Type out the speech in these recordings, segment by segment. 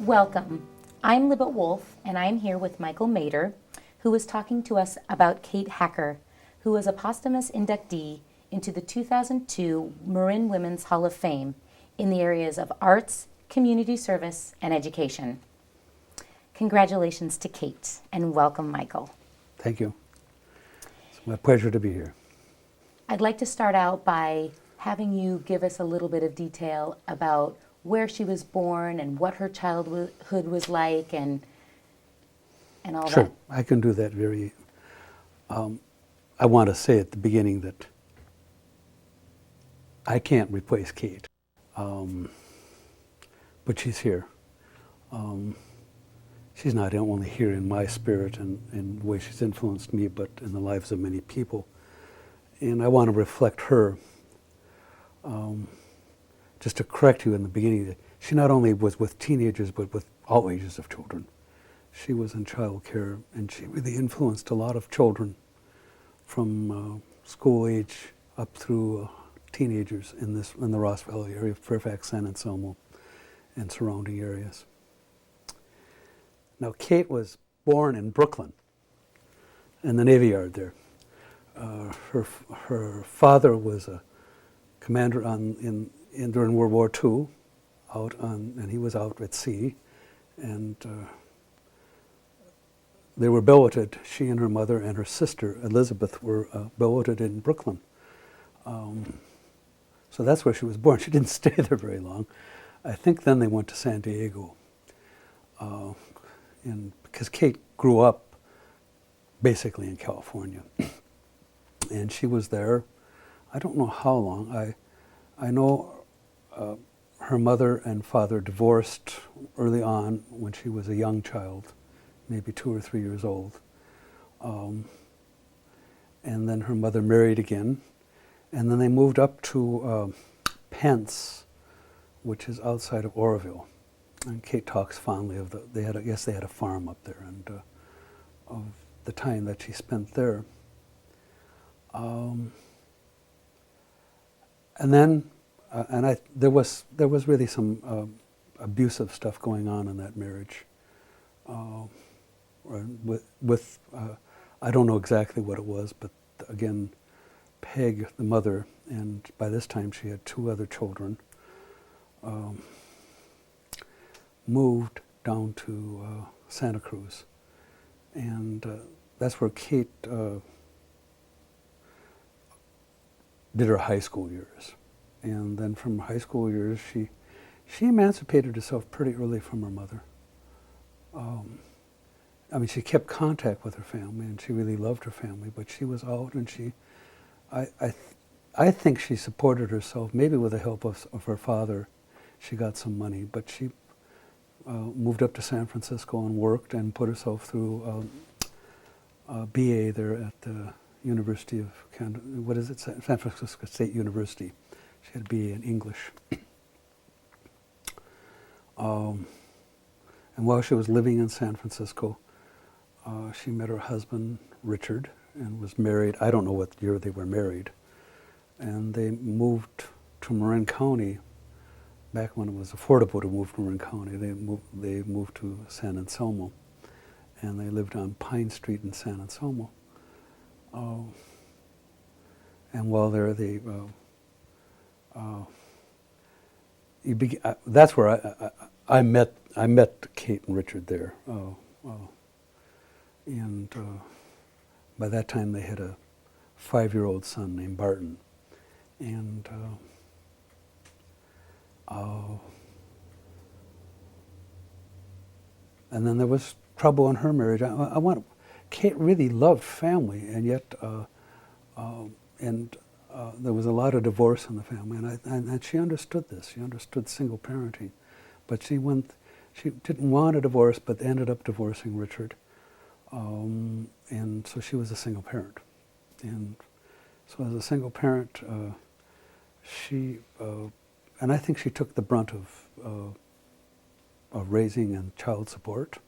Welcome. I'm Libet Wolf, and I'm here with Michael Meader, who is talking to us about Kate Hacker, who was a posthumous inductee into the 2002 Marin Women's Hall of Fame in the areas of arts, community service, and education. Congratulations to Kate, and welcome, Michael. Thank you. It's my pleasure to be here. I'd like to start out by having you give us a little bit of detail about where she was born and what her childhood was like and all that. Sure, I can do that very. I want to say at the beginning that I can't replace Kate, but she's here. She's not only here in my spirit and the way she's influenced me, but in the lives of many people. And I want to reflect her. Just to correct you in the beginning, she not only was with teenagers, but with all ages of children. She was in child care, and she really influenced a lot of children from school age up through teenagers in the Ross Valley area, Fairfax, San Anselmo, and surrounding areas. Now, Kate was born in Brooklyn, in the Navy Yard there. Her father was a commander during World War II, and he was out at sea, and they were billeted. She and her mother and her sister Elizabeth were billeted in Brooklyn. So that's where she was born. She didn't stay there very long. I think then they went to San Diego, because Kate grew up basically in California, and she was there. I don't know how long. I know her mother and father divorced early on when she was a young child, maybe 2 or 3 years old. And then her mother married again. And then they moved up to Pence, which is outside of Oroville. And Kate talks fondly of they had a farm up there, and of the time that she spent there. And then, there was really some abusive stuff going on in that marriage. I don't know exactly what it was, but again, Peg, the mother, and by this time she had 2 other children, moved down to Santa Cruz, and that's where Kate did her high school years. And then from high school years, she emancipated herself pretty early from her mother. She kept contact with her family, and she really loved her family, but she was out, and I think she supported herself, maybe with the help of her father. She got some money, but she moved up to San Francisco and worked and put herself through a BA there at the University of San Francisco State University. She had a BA in English. And while she was living in San Francisco, she met her husband, Richard, and was married. I don't know what year they were married. And they moved to Marin County. Back when it was affordable to move to Marin County, they moved to San Anselmo. And they lived on Pine Street in San Anselmo. And while there, that's where I met Kate and Richard there, and by that time they had a 5-year-old son named Barton, and then there was trouble in her marriage. Kate really loved family, and yet there was a lot of divorce in the family, and she understood this. She understood single parenting, but she didn't want a divorce, but ended up divorcing Richard, and so she was a single parent. And so as a single parent, and I think she took the brunt of raising and child support.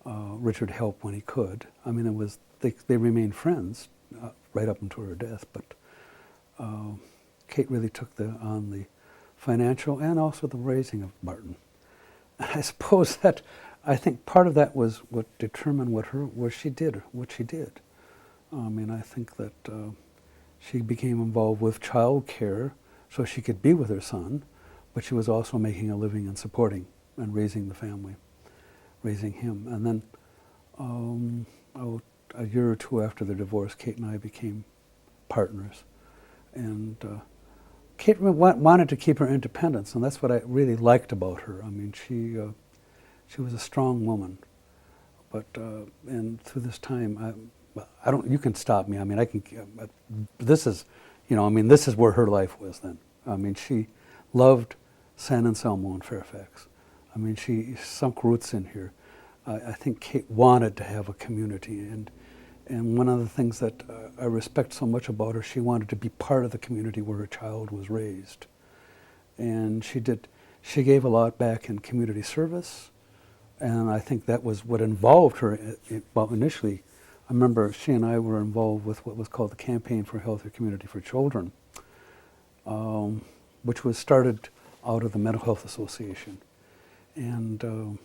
Richard helped when he could. They remained friends right up until her death, but Kate really took on the financial and also the raising of Barton. I suppose that, I think part of that was what determined what she did. I mean, I think that she became involved with child care so she could be with her son, but she was also making a living and supporting and raising the family, raising him. And then a year or two after the divorce, Kate and I became partners. And Kate wanted to keep her independence, and that's what I really liked about her. I mean, she was a strong woman, but and through this time, I don't. You can stop me. I mean, I can. This is, I mean, this is where her life was then. I mean, she loved San Anselmo and Fairfax. I mean, she sunk roots in here. I think Kate wanted to have a community, and one of the things that I respect so much about her, she wanted to be part of the community where her child was raised. And she did. She gave a lot back in community service, and I think that was what involved her. Well, initially, I remember she and I were involved with what was called the Campaign for a Healthier Community for Children, which was started out of the Mental Health Association. And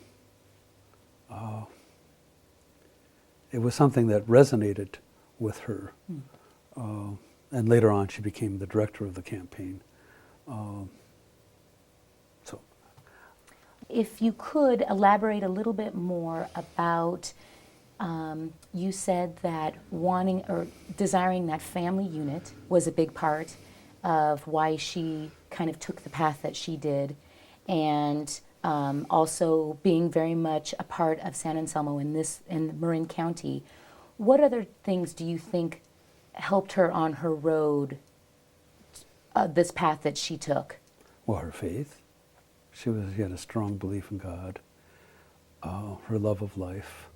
it was something that resonated with her. And later on, she became the director of the campaign. If you could elaborate a little bit more about, you said that wanting or desiring that family unit was a big part of why she kind of took the path that she did, and also being very much a part of San Anselmo in Marin County. What other things do you think helped her on her road, this path that she took? Well, her faith. She had a strong belief in God. Her love of life.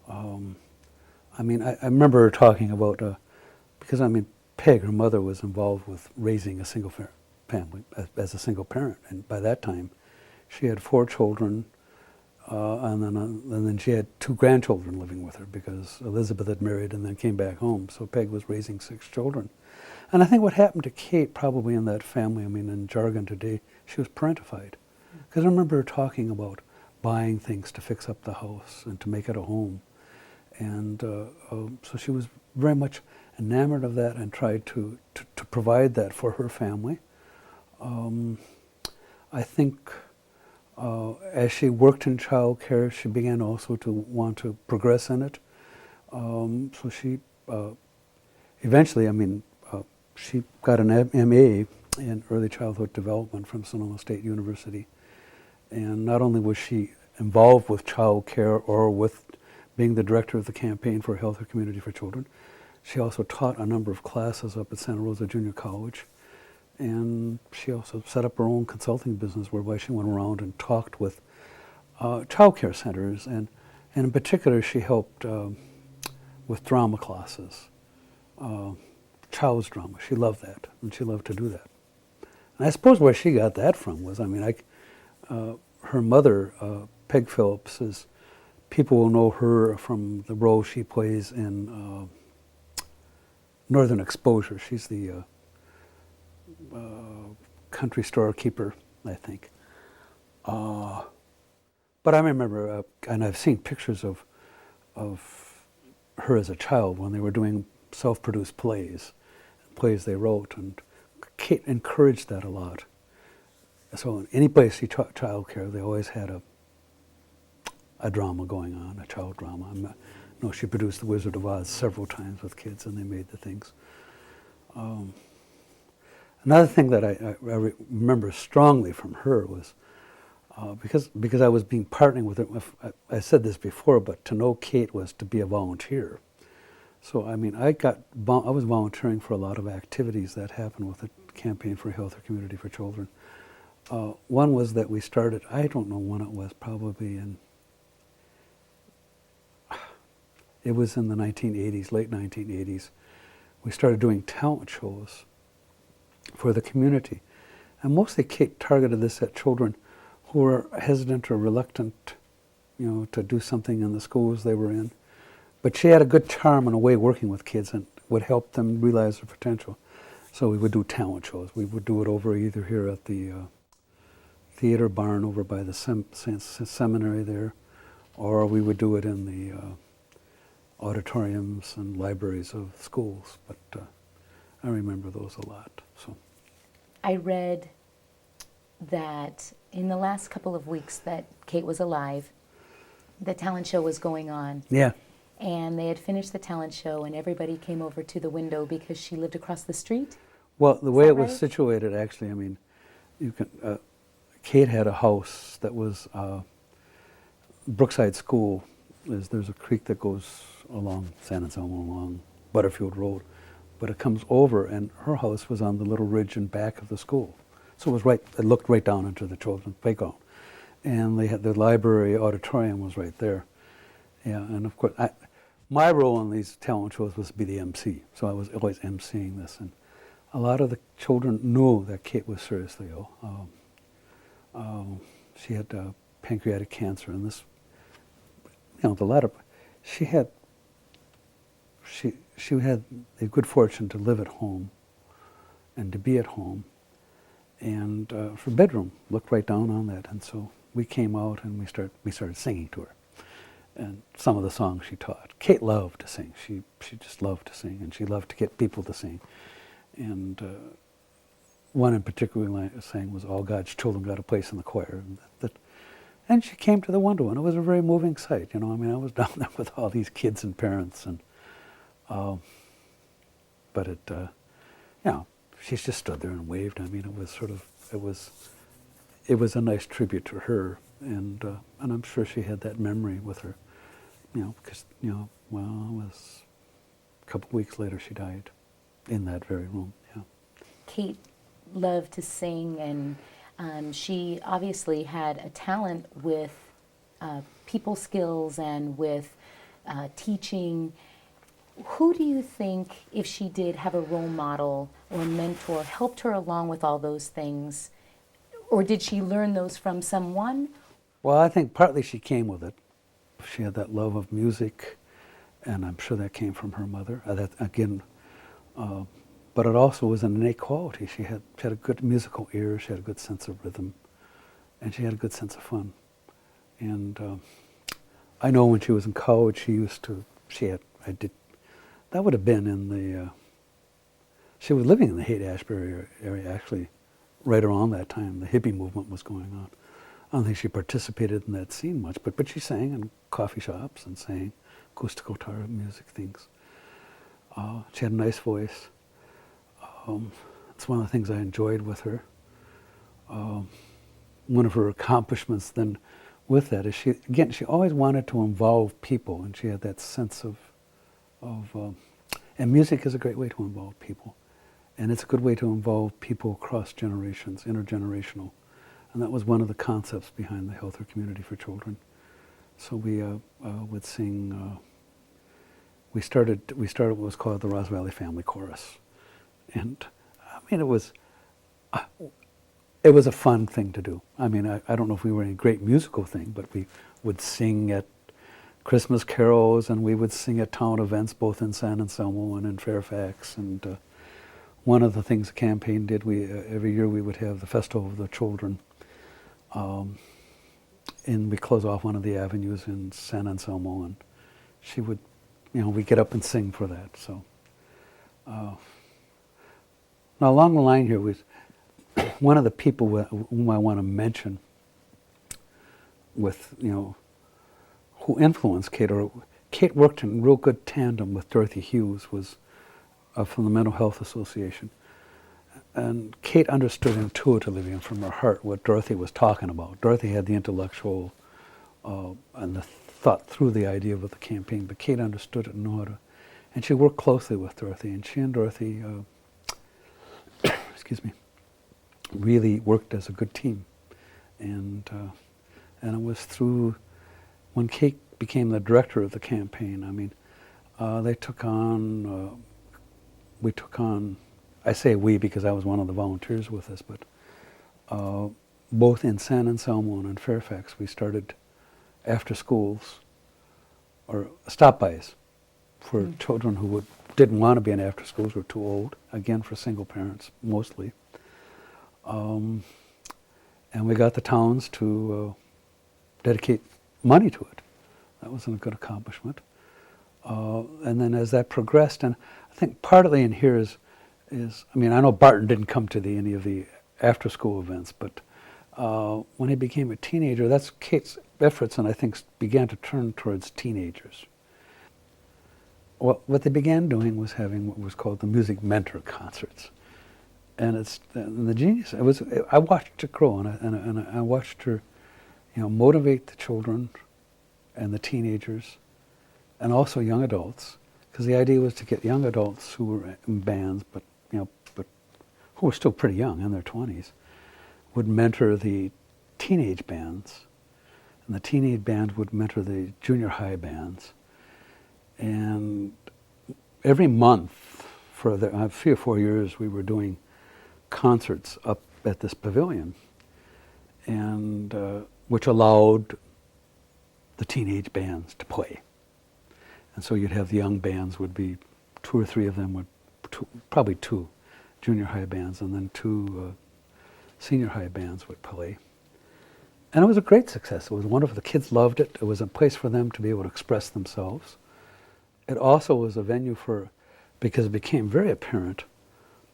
I mean, I remember her talking about, because I mean, Peg, her mother, was involved with raising a single family as a single parent, and by that time, she had 4 children, and then she had 2 grandchildren living with her because Elizabeth had married and then came back home. So Peg was raising 6 children. And I think what happened to Kate probably in that family, I mean, in jargon today, she was parentified. Because I remember her talking about buying things to fix up the house and to make it a home. And so she was very much enamored of that and tried to provide that for her family. I think as she worked in child care, she began also to want to progress in it. So she eventually, I mean, she got an MA in early childhood development from Sonoma State University. And not only was she involved with child care or with being the director of the Campaign for a Healthier Community for Children, she also taught a number of classes up at Santa Rosa Junior College. And she also set up her own consulting business whereby she went around and talked with child care centers. And in particular, she helped with drama classes, child's drama. She loved that, and she loved to do that. And I suppose where she got that from was, I mean, her mother, Peg Phillips, people will know her from the role she plays in Northern Exposure. She's the country store keeper, I think. But I remember, and I've seen pictures of her as a child when they were doing self-produced plays they wrote, and Kate encouraged that a lot. So in any place she taught child care, they always had a drama going on, a child drama. She produced The Wizard of Oz several times with kids, and they made the things. Another thing that I remember strongly from her was, because I was partnering with her, I said this before, but to know Kate was to be a volunteer. So, I mean, I was volunteering for a lot of activities that happened with the Campaign for a Healthier Community for Children. One was that we started, I don't know when it was, probably it was in the 1980s, late 1980s. We started doing talent shows for the community. And mostly Kate targeted this at children who were hesitant or reluctant, to do something in the schools they were in. But she had a good charm and a way working with kids and would help them realize their potential. So we would do talent shows. We would do it over either here at the theater barn over by the seminary there, or we would do it in the auditoriums and libraries of schools. But I remember those a lot. So I read that in the last couple of weeks that Kate was alive, the talent show was going on. yeah. And they had finished the talent show, and everybody came over to the window because she lived across the street. Well, the way that it was right? situated, actually, I mean, you can. Kate had a house that was Brookside School. There's a creek that goes along San Anselmo, along Butterfield Road, but it comes over, and her house was on the little ridge in back of the school. So it was right. It looked right down into the children's playground, and they had the library auditorium was right there. Yeah, and of course, my role in these talent shows was to be the MC. So I was always emceeing this, and a lot of the children knew that Kate was seriously ill. She had pancreatic cancer, and this, she had the good fortune to live at home and to be at home, and her bedroom looked right down on that, and so we came out and we started singing to her, and some of the songs she taught. Kate loved to sing. She just loved to sing, and she loved to get people to sing, and one in particular we sang was "All God's Children Got a Place in the Choir," and she came to the window, and it was a very moving sight. I mean, I was down there with all these kids and parents, and but she just stood there and waved. I mean, it was a nice tribute to her, and I'm sure she had that memory with her, because it was a couple of weeks later she died in that very room. Yeah. Kate loved to sing, and she obviously had a talent with people skills and with teaching. Who do you think, if she did have a role model or mentor, helped her along with all those things? Or did she learn those from someone? Well, I think partly she came with it. She had that love of music, and I'm sure that came from her mother. But it also was an innate quality. She had a good musical ear, she had a good sense of rhythm, and she had a good sense of fun. And I know when she was in college, that would have been in the, she was living in the Haight-Ashbury area, actually, right around that time. The hippie movement was going on. I don't think she participated in that scene much, but she sang in coffee shops and sang acoustic guitar music things. She had a nice voice. It's one of the things I enjoyed with her. One of her accomplishments then with that is she always wanted to involve people, and she had that sense of and music is a great way to involve people, and it's a good way to involve people across generations, intergenerational, and that was one of the concepts behind the Healthier Community for Children. So we would sing. We started what was called the Ross Valley Family Chorus, and I mean it was a fun thing to do. I mean I don't know if we were any great musical thing, but we would sing at Christmas carols, and we would sing at town events both in San Anselmo and in Fairfax. And one of the things the campaign did, every year we would have the Festival of the Children, and we close off one of the avenues in San Anselmo, and she would, we get up and sing for that. So now along the line here was one of the people whom I want to mention with, who influenced Kate, or Kate worked in real good tandem with Dorothy Hughes, was from the Mental Health Association. And Kate understood intuitively and from her heart what Dorothy was talking about. Dorothy had the intellectual and the thought through the idea of the campaign, but Kate understood it and knew how to. And she worked closely with Dorothy, and she and Dorothy, excuse me, really worked as a good team. And it was through, when Kate became the director of the campaign, I mean, we took on, I say we because I was one of the volunteers with us, but both in San Anselmo and in Fairfax, we started after schools, or stop-bys for children who didn't want to be in after schools, were too old, again for single parents mostly. And we got the towns to dedicate money to it. That was a good accomplishment. And then as that progressed, and I think partly in here is I mean, I know Barton didn't come to any of the after-school events, but when he became a teenager, that's Kate's efforts, and I think began to turn towards teenagers. What they began doing was having what was called the music mentor concerts, and the genius. I watched it grow, and I watched her, motivate the children, and the teenagers, and also young adults, because the idea was to get young adults who were in bands, but who were still pretty young, in their 20s, would mentor the teenage bands, and the teenage band would mentor the junior high bands. And every month for 3 or 4 years, we were doing concerts up at this pavilion, and which allowed the teenage bands to play. And so you'd have the young bands would be 2 or 3 of them probably 2 junior high bands, and then 2 senior high bands would play. And it was a great success. It was wonderful. The kids loved it. It was a place for them to be able to express themselves. It also was a venue because it became very apparent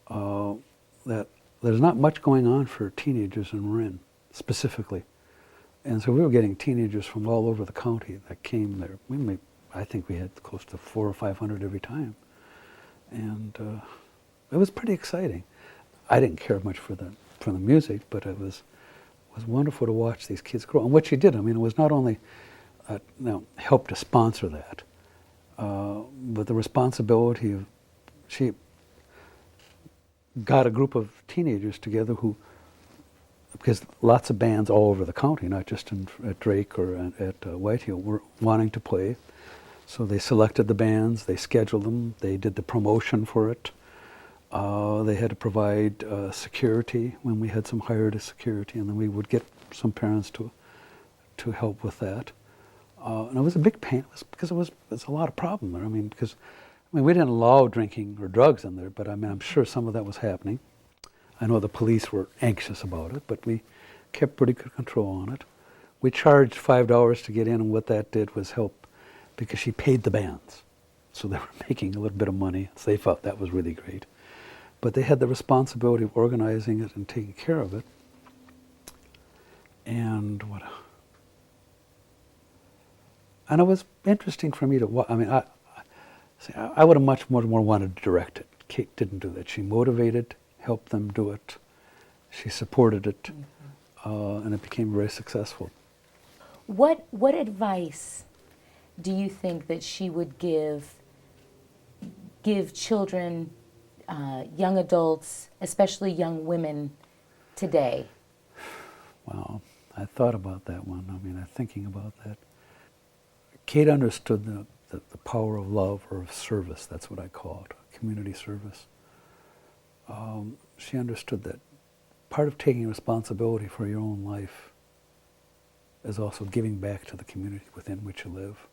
that there's not much going on for teenagers in Marin, specifically. And so we were getting teenagers from all over the county that came there. I think we had close to 400 or 500 every time. And it was pretty exciting. I didn't care much for the music, but it was wonderful to watch these kids grow. And what she did, I mean, it was not only help to sponsor that, but the responsibility of, she got a group of teenagers together because lots of bands all over the county, not just at Drake or at Whitehill, were wanting to play. So they selected the bands, they scheduled them, they did the promotion for it. They had to provide security when we had some hired security, and then we would get some parents to help with that. And it was a big pain because it was a lot of problem there. I mean, we didn't allow drinking or drugs in there, but I mean, I'm sure some of that was happening. I know the police were anxious about it, but we kept pretty good control on it. We charged $5 to get in, and what that did was help because she paid the bands. So they were making a little bit of money, so they thought that was really great. But they had the responsibility of organizing it and taking care of it. And it was interesting for me to watch. I mean, I would have much more wanted to direct it. Kate didn't do that. She motivated, helped them do it. She supported it, and it became very successful. What advice do you think that she would give children, young adults, especially young women today? Wow, I thought about that one. I mean, I'm thinking about that. Kate understood the power of love or of service. That's what I call it, community service. She understood that part of taking responsibility for your own life is also giving back to the community within which you live.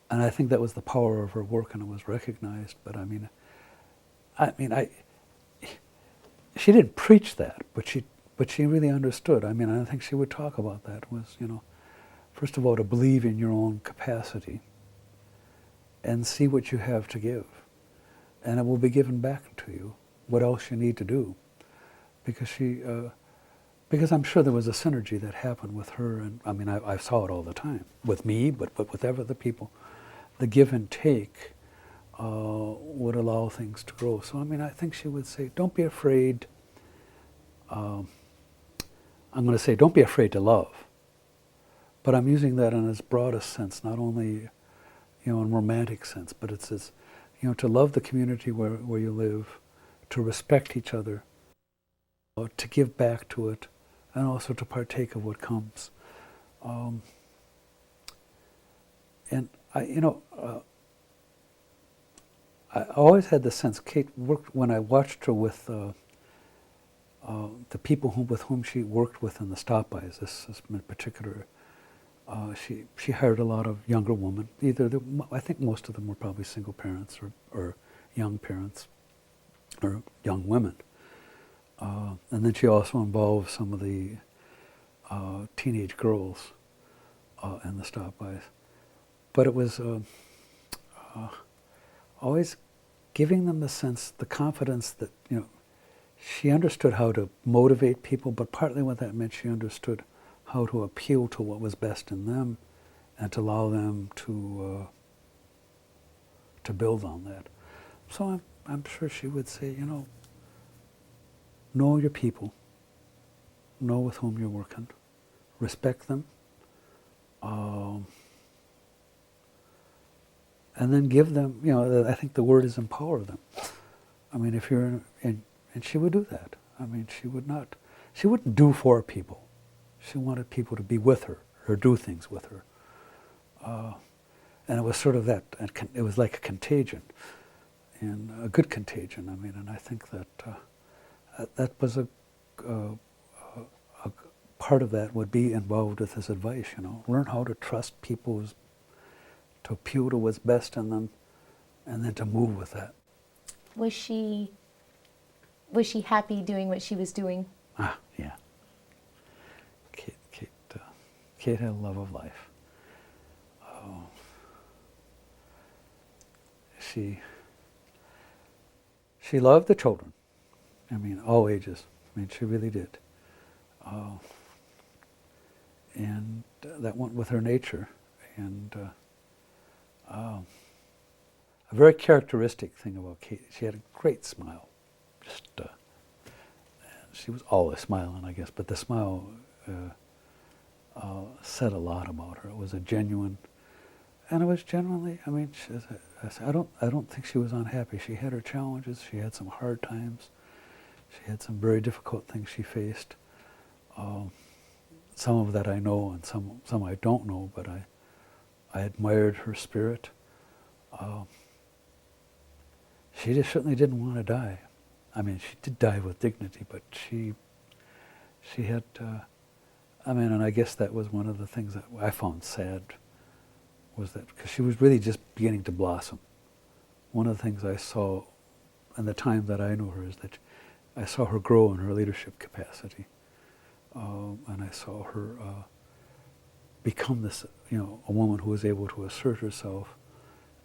And I think that was the power of her work, and it was recognized. But she didn't preach that, but she really understood. I mean, I think she would talk about that. Was, first of all, to believe in your own capacity and see what you have to give, and it will be given back to you. What else you need to do, because I'm sure there was a synergy that happened with her, and I mean, I saw it all the time with me, but with other people. The give and take would allow things to grow. So I mean, I think she would say, don't be afraid. I'm going to say, don't be afraid to love. But I'm using that in its broadest sense, not only, in romantic sense, but it's this, to love the community where you live, to respect each other, to give back to it, and also to partake of what comes. And I always had the sense, Kate worked, when I watched her with the people with whom she worked with in the stop-bys, this in particular, she hired a lot of younger women. I think most of them were probably single parents or young parents or young women. And then she also involved some of the teenage girls in the stop-bys. But it was always giving them the sense, the confidence that, she understood how to motivate people, but partly what that meant, she understood how to appeal to what was best in them and to allow them to build on that. So I'm sure she would say, know your people, know with whom you're working, respect them, and then give them, I think the word is empower them. I mean, if you're and she would do that. I mean, she wouldn't do for people. She wanted people to be with her or do things with her. And it was sort of that, it was like a contagion, and a good contagion. I mean, and I think that that was a part of that would be involved with this advice, learn how to trust people, to appeal to what's best in them, and then to move with that. Was she happy doing what she was doing? Yeah. Kate had a love of life. She loved the children. I mean, all ages. I mean, she really did. And that went with her nature. And a very characteristic thing about Kate, she had a great smile. Just, she was always smiling, I guess, but the smile said a lot about her. It was a genuine, and it was genuinely, I mean, I don't think she was unhappy. She had her challenges. She had some hard times. She had some very difficult things she faced. Some of that I know, and some I don't know, but I admired her spirit. She just certainly didn't want to die. I mean, she did die with dignity, but she had, and I guess that was one of the things that I found sad, was that, because she was really just beginning to blossom. One of the things I saw in the time that I knew her is that I saw her grow in her leadership capacity. And I saw her become this, a woman who was able to assert herself,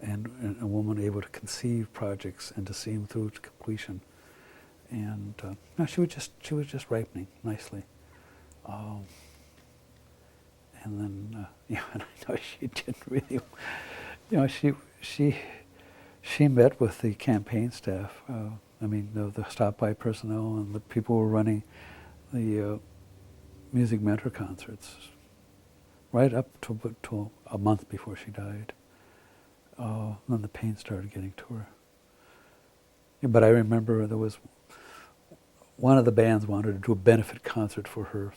and a woman able to conceive projects and to see them through to completion. And she was just ripening nicely. And then, and I know she didn't really, she met with the campaign staff. The stop-by personnel and the people who were running the music mentor concerts right up to a month before she died. Then the pain started getting to her. But I remember there was one of the bands wanted to do a benefit concert for her.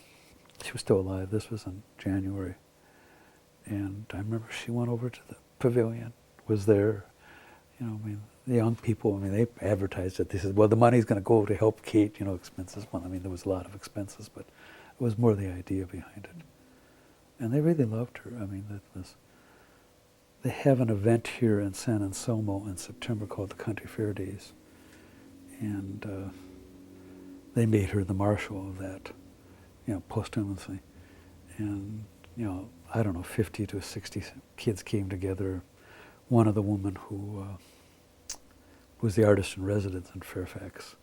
She was still alive. This was in January. And I remember she went over to the pavilion, was there. The young people, they advertised it. They said, well, the money's going to go to help Kate, expenses. Well, there was a lot of expenses, but it was more the idea behind it. And they really loved her. They have an event here in San Anselmo in September called the Country Fair Days. And they made her the marshal of that, posthumously. And, 50 to 60 kids came together. One of the women who was the artist in residence in Fairfax,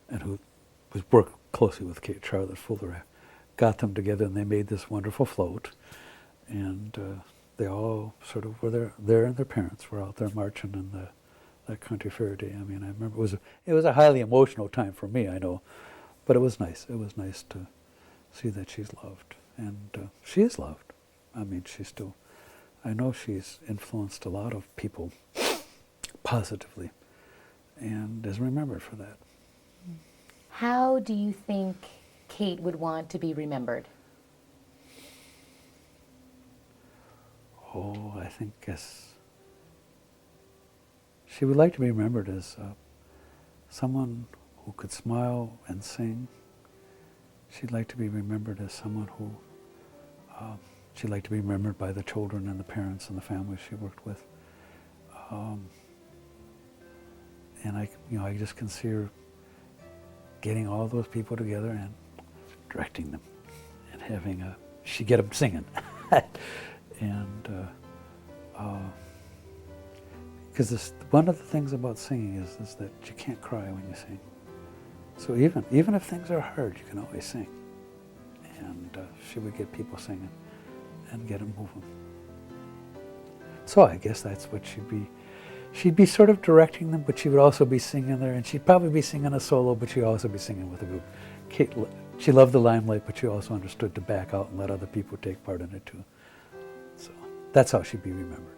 and who worked closely with Kate, Charlotte Fuller, got them together, and they made this wonderful float. And they all sort of were there, and their parents were out there marching in that country fair day. I remember it was a highly emotional time for me, I know, but it was nice. It was nice to see that she's loved, and she is loved. I know she's influenced a lot of people positively, and is remembered for that. How do you think Kate would want to be remembered? I think she would like to be remembered as someone who could smile and sing. She'd like to be remembered as someone who, she'd like to be remembered by the children and the parents and the families she worked with. And I just can see her getting all those people together and directing them and having she'd get them singing. And because one of the things about singing is that you can't cry when you sing. So even if things are hard, you can always sing. And she would get people singing and get them moving. So I guess that's what she'd be sort of directing them, but she would also be singing there, and she'd probably be singing a solo, but she'd also be singing with a group. Kate, she loved the limelight, but she also understood to back out and let other people take part in it too. So that's how she'd be remembered.